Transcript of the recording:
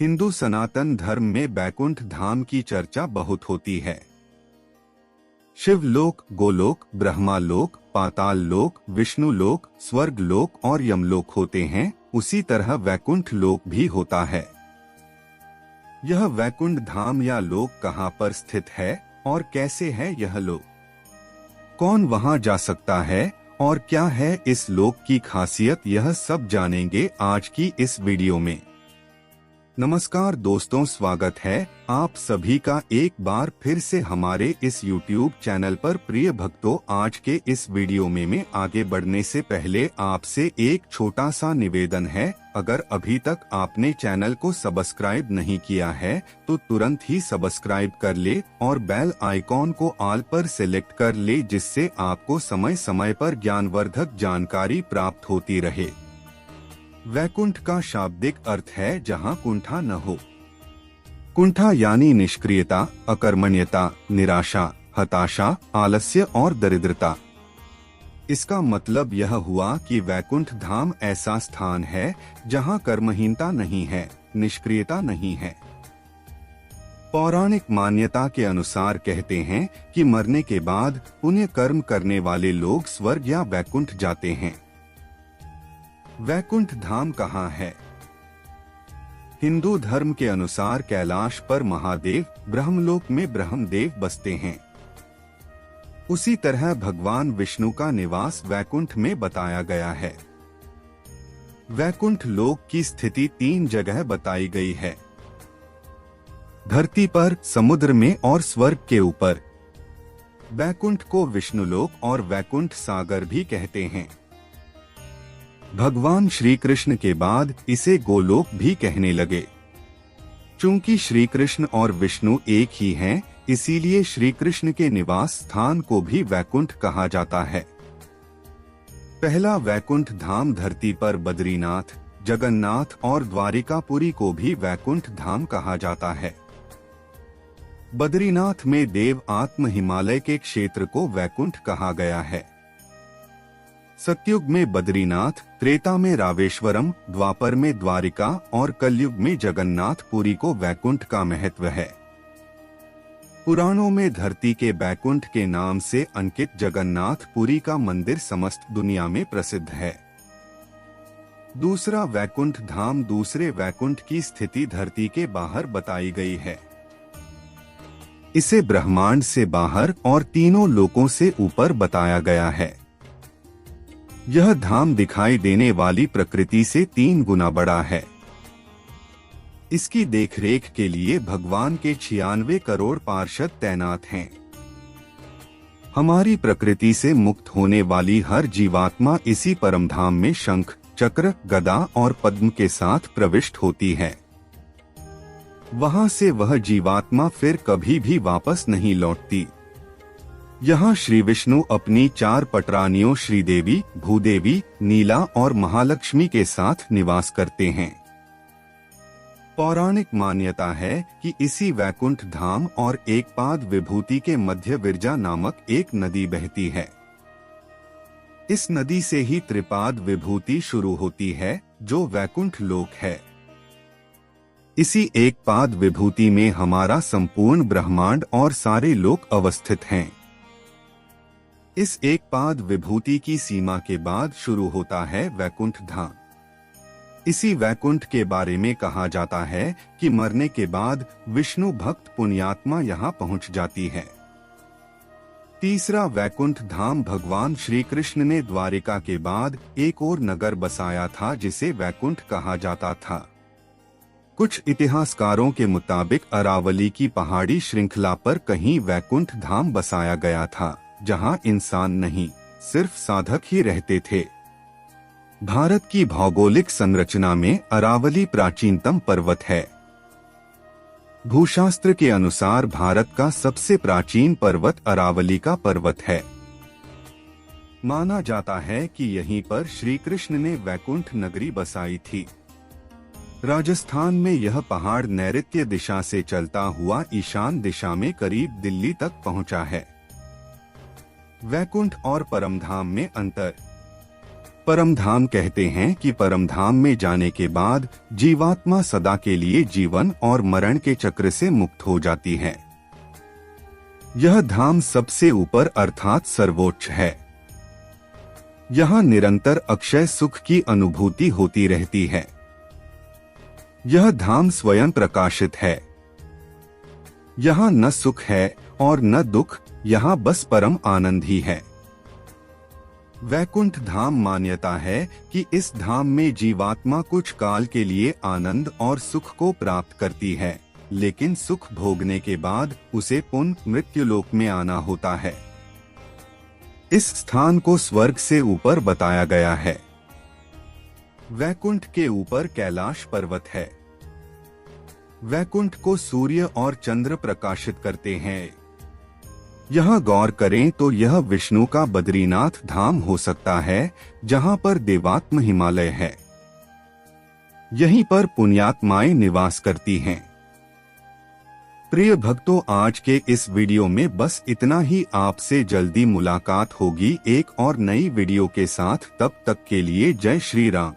हिंदू सनातन धर्म में वैकुंठ धाम की चर्चा बहुत होती है। शिवलोक, गोलोक, ब्रह्मालोक, पाताल लोक, विष्णु लोक, स्वर्ग लोक और यमलोक होते हैं। उसी तरह वैकुंठ लोक भी होता है। यह वैकुंठ धाम या लोक कहाँ पर स्थित है और कैसे है यह लोक? कौन वहां जा सकता है और क्या है इस लोक की खासियत, यह सब जानेंगे आज की इस वीडियो में। नमस्कार दोस्तों, स्वागत है आप सभी का एक बार फिर से हमारे इस YouTube चैनल पर। प्रिय भक्तों, आज के इस वीडियो में आगे बढ़ने से पहले आपसे एक छोटा सा निवेदन है। अगर अभी तक आपने चैनल को सब्सक्राइब नहीं किया है तो तुरंत ही सब्सक्राइब कर ले और बेल आइकॉन को ऑल पर सिलेक्ट कर ले, जिससे आपको समय समय पर ज्ञानवर्धक जानकारी प्राप्त होती रहे। वैकुंठ का शाब्दिक अर्थ है जहां कुंठा न हो। कुंठा यानी निष्क्रियता, अकर्मण्यता, निराशा, हताशा, आलस्य और दरिद्रता। इसका मतलब यह हुआ कि वैकुंठ धाम ऐसा स्थान है जहां कर्महीनता नहीं है, निष्क्रियता नहीं है। पौराणिक मान्यता के अनुसार कहते हैं कि मरने के बाद पुण्य कर्म करने वाले लोग स्वर्ग या वैकुंठ जाते हैं। वैकुंठ धाम कहाँ है? हिंदू धर्म के अनुसार कैलाश पर महादेव, ब्रह्मलोक में ब्रह्मदेव बसते हैं। उसी तरह भगवान विष्णु का निवास वैकुंठ में बताया गया है। वैकुंठ लोक की स्थिति 3 जगह बताई गई है: धरती पर, समुद्र में और स्वर्ग के ऊपर। वैकुंठ को विष्णुलोक और वैकुंठ सागर भी कहते हैं। भगवान श्री कृष्ण के बाद इसे गोलोक भी कहने लगे। चूंकि श्री कृष्ण और विष्णु एक ही हैं, इसीलिए श्री कृष्ण के निवास स्थान को भी वैकुंठ कहा जाता है। पहला वैकुंठ धाम धरती पर बद्रीनाथ, जगन्नाथ और द्वारिकापुरी को भी वैकुंठ धाम कहा जाता है। बद्रीनाथ में देव आत्म हिमालय के क्षेत्र को वैकुंठ कहा गया है। सतयुग में बद्रीनाथ, त्रेता में रामेश्वरम, द्वापर में द्वारिका और कलयुग में जगन्नाथपुरी को वैकुंठ का महत्व है। पुराणों में धरती के वैकुंठ के नाम से अंकित जगन्नाथपुरी का मंदिर समस्त दुनिया में प्रसिद्ध है। दूसरा वैकुंठ धाम दूसरे वैकुंठ की स्थिति धरती के बाहर बताई गई है। इसे ब्रह्मांड से बाहर और तीनों लोकों से ऊपर बताया गया है। यह धाम दिखाई देने वाली प्रकृति से 3 गुना बड़ा है। इसकी देखरेख के लिए भगवान के 96 करोड़ पार्षद तैनात हैं। हमारी प्रकृति से मुक्त होने वाली हर जीवात्मा इसी परमधाम में शंख, चक्र, गदा और पद्म के साथ प्रविष्ट होती है। वहां से वह जीवात्मा फिर कभी भी वापस नहीं लौटती। यहाँ श्री विष्णु अपनी 4 पटरानियों श्रीदेवी, भूदेवी, नीला और महालक्ष्मी के साथ निवास करते हैं। पौराणिक मान्यता है कि इसी वैकुंठ धाम और एकपाद विभूति के मध्य विरजा नामक एक नदी बहती है। इस नदी से ही त्रिपाद विभूति शुरू होती है, जो वैकुंठ लोक है। इसी एकपाद विभूति में हमारा संपूर्ण ब्रह्मांड और सारे लोक अवस्थित हैं। इस एकपाद विभूति की सीमा के बाद शुरू होता है वैकुंठ धाम। इसी वैकुंठ के बारे में कहा जाता है कि मरने के बाद विष्णु भक्त पुण्यात्मा यहाँ पहुँच जाती है। तीसरा वैकुंठ धाम भगवान श्री कृष्ण ने द्वारिका के बाद एक और नगर बसाया था, जिसे वैकुंठ कहा जाता था। कुछ इतिहासकारों के मुताबिक अरावली की पहाड़ी श्रृंखला पर कहीं वैकुंठ धाम बसाया गया था, जहां इंसान नहीं, सिर्फ साधक ही रहते थे। भारत की भौगोलिक संरचना में अरावली प्राचीनतम पर्वत है। भूशास्त्र के अनुसार भारत का सबसे प्राचीन पर्वत अरावली का पर्वत है। माना जाता है कि यहीं पर श्री कृष्ण ने वैकुंठ नगरी बसाई थी। राजस्थान में यह पहाड़ नैऋत्य दिशा से चलता हुआ ईशान दिशा में करीब दिल्ली तक पहुंचा है। वैकुंठ और परमधाम में अंतर। परमधाम कहते हैं कि परमधाम में जाने के बाद जीवात्मा सदा के लिए जीवन और मरण के चक्र से मुक्त हो जाती है। यह धाम सबसे ऊपर अर्थात सर्वोच्च है। यहाँ निरंतर अक्षय सुख की अनुभूति होती रहती है। यह धाम स्वयं प्रकाशित है। यहाँ न सुख है और न दुख, यहाँ बस परम आनंद ही है। वैकुंठ धाम मान्यता है कि इस धाम में जीवात्मा कुछ काल के लिए आनंद और सुख को प्राप्त करती है, लेकिन सुख भोगने के बाद उसे पुनः मृत्युलोक में आना होता है। इस स्थान को स्वर्ग से ऊपर बताया गया है। वैकुंठ के ऊपर कैलाश पर्वत है। वैकुंठ को सूर्य और चंद्र प्रकाशित करते हैं। यहाँ गौर करें तो यह विष्णु का बद्रीनाथ धाम हो सकता है, जहाँ पर देवात्म हिमालय है। यहीं पर पुण्यात्माएं निवास करती हैं। प्रिय भक्तों, आज के इस वीडियो में बस इतना ही। आपसे जल्दी मुलाकात होगी एक और नई वीडियो के साथ। तब तक के लिए जय श्री राम।